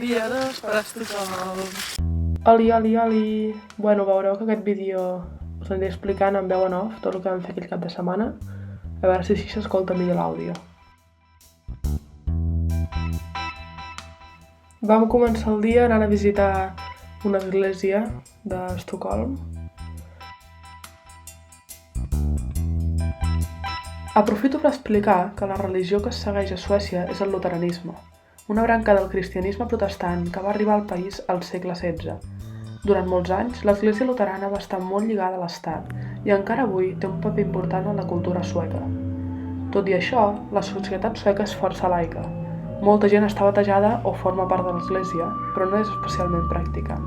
Rieres per Estocolm. Oli. Bueno, veureu que aquest vídeo us aniré explicant en veu en off tot el que vam fer aquell cap de setmana. A veure si així s'escolta millor l'àudio. Vam començar el dia anant a visitar una església d'Estocolm. Aprofito per explicar que la religió que es segueix a Suècia és el luteranisme, una branca del cristianisme protestant que va arribar al país al segle XVI. Durant molts anys, l'església luterana va estar molt lligada a l'Estat i encara avui té un paper important en la cultura sueca. Tot i això, la societat sueca és força laica. Molta gent està batejada o forma part de l'església, però no és especialment pràctica.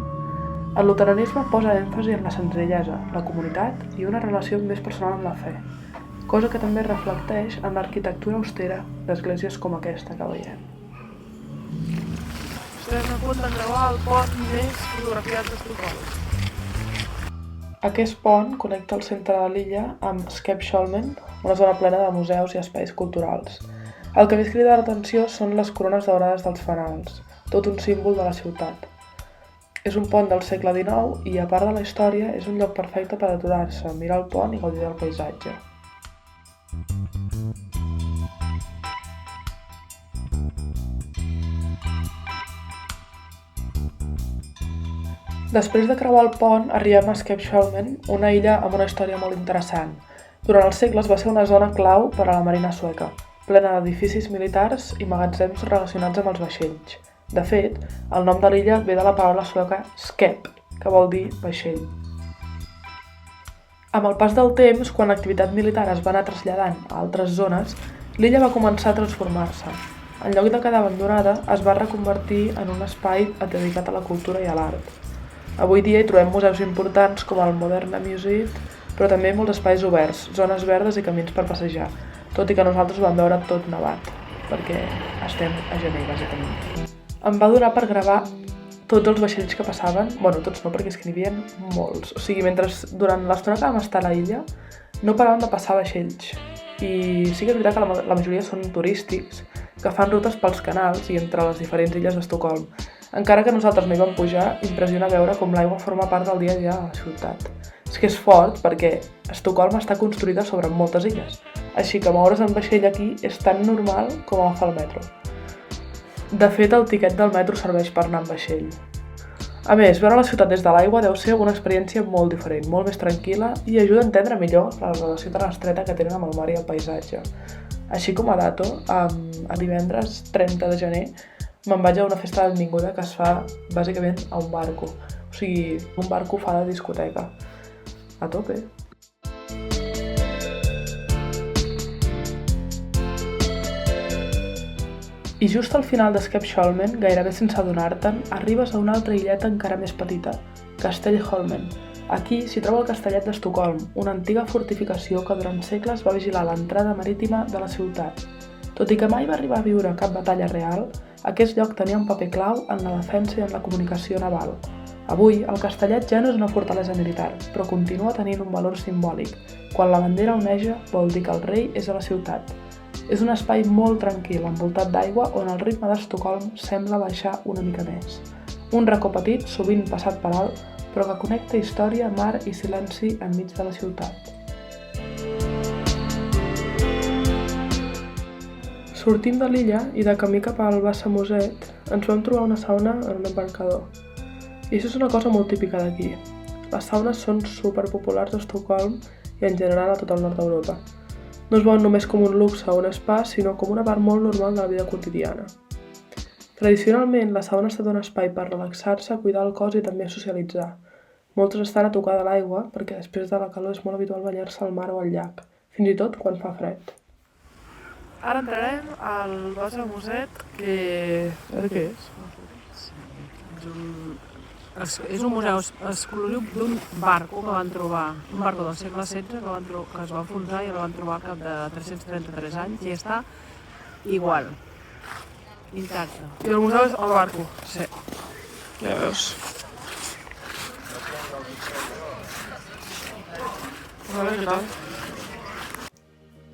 El luteranisme posa èmfasi en la senzillesa, la comunitat i una relació més personal amb la fe, cosa que també reflecteix en l'arquitectura austera d'esglésies com aquesta que veiem. Estem a punt d'encreuar el pont més fotografiat d'Estocolm. Aquest pont connecta el centre de l'illa amb Skeppsholmen, una zona plena de museus i espais culturals. El que més crida l'atenció són les corones daurades dels fanals, tot un símbol de la ciutat. És un pont del segle XIX i, a part de la història, és un lloc perfecte per aturar-se, mirar el pont i gaudir del paisatge. Després de creuar el pont, arribem a Skeppsholmen, una illa amb una història molt interessant. Durant els segles va ser una zona clau per a la marina sueca, plena d'edificis militars i magatzems relacionats amb els vaixells. De fet, el nom de l'illa ve de la paraula sueca skepp, que vol dir vaixell. Amb el pas del temps, quan l'activitat militar es va anar traslladant a altres zones, l'illa va començar a transformar-se. En lloc de quedar abandonada, es va reconvertir en un espai dedicat a la cultura i a l'art. Avui dia hi trobem museus importants com el Moderna Museum, però també molts espais oberts, zones verdes i camins per passejar, tot i que nosaltres ho vam veure tot nevat, perquè estem a gener, bàsicament. Em va donar per gravar tots els vaixells que passaven, bueno, tots no, perquè és que n'hi havia molts. O sigui, durant l'estona que vam estar a la illa, no paraven de passar vaixells. I sí que és veritat que la majoria són turístics, que fan rutes pels canals i entre les diferents illes d'Estocolm. Encara que nosaltres no hi vam pujar, impressiona veure com l'aigua forma part del dia a dia de la ciutat. És que és fort perquè Estocolm està construïda sobre moltes illes, així que moure's en vaixell aquí és tan normal com agafar el metro. De fet, el tiquet del metro serveix per anar en vaixell. A més, veure la ciutat des de l'aigua deu ser una experiència molt diferent, molt més tranquil·la i ajuda a entendre millor la relació tan estreta que tenen amb el mar i el paisatge. Així com a dato, a divendres 30 de gener me'n vaig a una festa de benvinguda que es fa bàsicament a un barco. O sigui, un barco fa de discoteca. A tope. I just al final de Skeppsholmen, gairebé sense adonar-te'n, arribes a una altra illeta encara més petita, Castellholmen. Aquí s'hi troba el Castellet d'Estocolm, una antiga fortificació que durant segles va vigilar l'entrada marítima de la ciutat. Tot i que mai va arribar a viure cap batalla real, aquest lloc tenia un paper clau en la defensa i en la comunicació naval. Avui, el castellet ja no és una fortalesa militar, però continua tenint un valor simbòlic. Quan la bandera oneja, vol dir que el rei és a la ciutat. És un espai molt tranquil, envoltat d'aigua, on el ritme d'Estocolm sembla baixar una mica més. Un racó petit, sovint passat per alt, però que connecta història, mar i silenci enmig de la ciutat. Sortim de l'illa i de camí cap al Vasamuseet ens vam trobar una sauna en un embarcador. I això és una cosa molt típica d'aquí. Les saunes són superpopulars a Estocolm i en general a tot el nord d'Europa. No es veuen només com un luxe o un spa, sinó com una part molt normal de la vida quotidiana. Tradicionalment, la sauna ha estat un espai per relaxar-se, cuidar el cos i també socialitzar. Moltes estan a tocar de l'aigua perquè després de la calor és molt habitual banyar-se al mar o al llac, fins i tot quan fa fred. Ara entrarem al Vasamuseet, que... Què és? És un museu exclusiu d'un barco que van trobar, un barco del segle XVI que es va enfonsar i el van trobar al cap de 333 anys i està igual, intacte. I el museu és el barco? Sí. Ja veus. A veure què tal.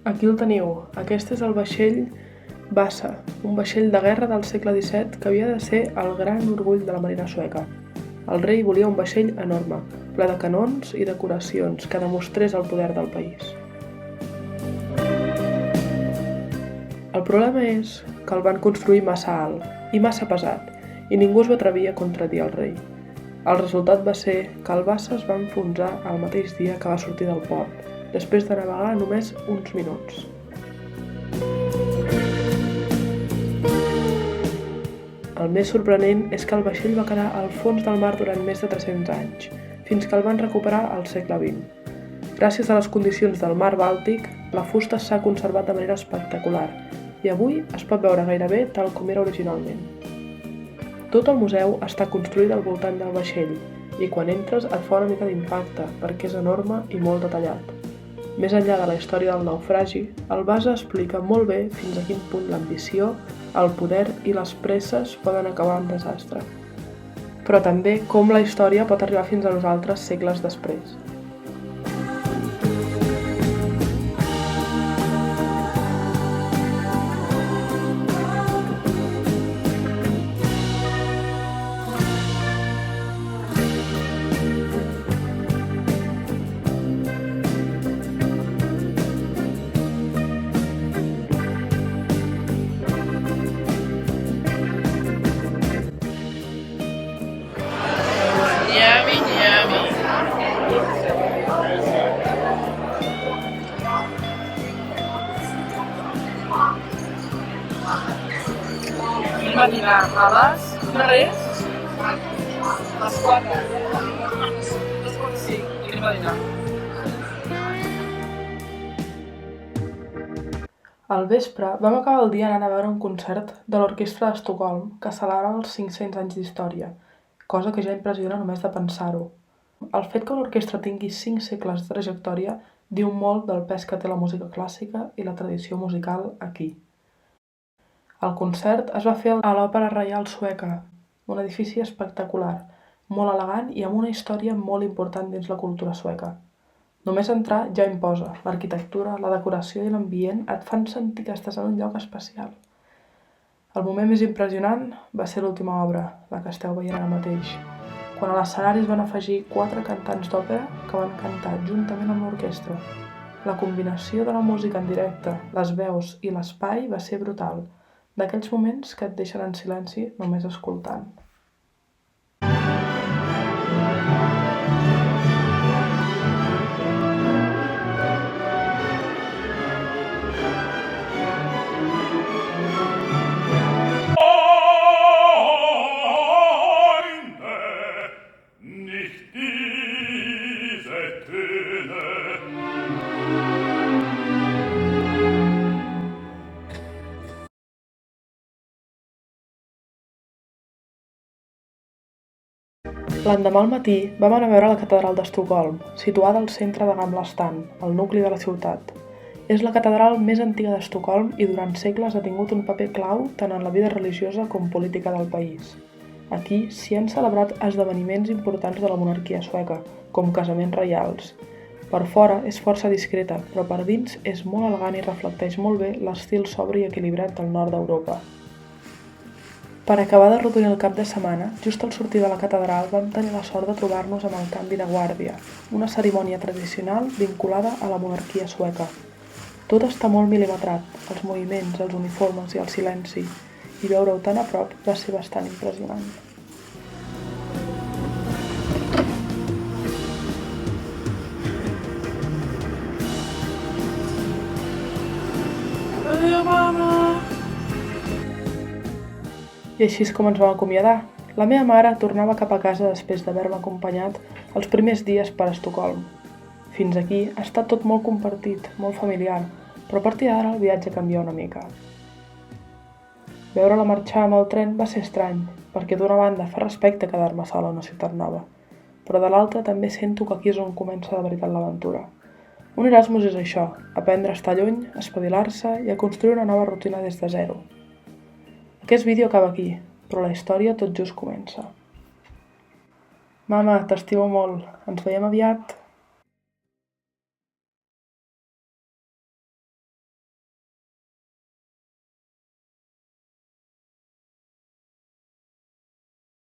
Aquí el teniu. Aquest és el vaixell Vasa, un vaixell de guerra del segle XVII que havia de ser el gran orgull de la marina sueca. El rei volia un vaixell enorme, ple de canons i decoracions que demostrés el poder del país. El problema és que el van construir massa alt i massa pesat i ningú es va atrevir a contradir el rei. El resultat va ser que el Vasa es va enfonsar el mateix dia que va sortir del port, després de navegar només uns minuts. El més sorprenent és que el vaixell va quedar al fons del mar durant més de 300 anys, fins que el van recuperar al segle XX. Gràcies a les condicions del mar Bàltic, la fusta s'ha conservat de manera espectacular i avui es pot veure gairebé tal com era originalment. Tot el museu està construït al voltant del vaixell i quan entres et fa una mica d'impacte perquè és enorme i molt detallat. Més enllà de la història del naufragi, el Vasa explica molt bé fins a quin punt l'ambició, el poder i les presses poden acabar en desastre. Però també com la història pot arribar fins a nosaltres segles després. Va dinar a les 3, a les 4, a les 5, i va dinar. Al vespre vam acabar el dia anant a veure un concert de l'Orquestra d'Estocolm que celebrava els 500 anys d'història, cosa que ja impressiona només de pensar-ho. El fet que una orquestra tingui 5 segles de trajectòria diu molt del pes que té la música clàssica i la tradició musical aquí. El concert es va fer a l'Òpera Reial Sueca, un edifici espectacular, molt elegant i amb una història molt important dins la cultura sueca. Només entrar ja imposa, l'arquitectura, la decoració i l'ambient et fan sentir que estàs en un lloc especial. El moment més impressionant va ser l'última obra, la que esteu veient ara mateix, quan a l'escenari es van afegir 4 cantants d'òpera que van cantar juntament amb l'orquestra. La combinació de la música en directe, les veus i l'espai va ser brutal, d'aquells moments que et deixen en silenci només escoltant. L'endemà al matí vam anar a veure la catedral d'Estocolm, situada al centre de Gamla stan, al nucli de la ciutat. És la catedral més antiga d'Estocolm i durant segles ha tingut un paper clau tant en la vida religiosa com política del país. Aquí s'hi han celebrat esdeveniments importants de la monarquia sueca, com casaments reials. Per fora és força discreta, però per dins és molt elegant i reflecteix molt bé l'estil sobri i equilibrat del nord d'Europa. Per acabar d'arrodonir el cap de setmana, just al sortir de la catedral vam tenir la sort de trobar-nos amb el canvi de guàrdia, una cerimònia tradicional vinculada a la monarquia sueca. Tot està molt mil·limetrat, els moviments, els uniformes i el silenci, i veure-ho tan a prop va ser bastant impressionant. Adéu, mama! I així és com ens vam acomiadar. La meva mare tornava cap a casa després d'haver-me acompanyat els primers dies per Estocolm. Fins aquí ha estat tot molt compartit, molt familiar, però a partir d'ara el viatge canvia una mica. Veure-la marxar amb el tren va ser estrany, perquè d'una banda fa respecte quedar-me sola a una ciutat nova, però de l'altra també sento que aquí és on comença de veritat l'aventura. Un Erasmus és això, aprendre a estar lluny, a espavilar-se i a construir una nova rutina des de zero. Aquest vídeo acaba aquí, però la història tot just comença. Mama, t'estimo molt. Ens veiem aviat.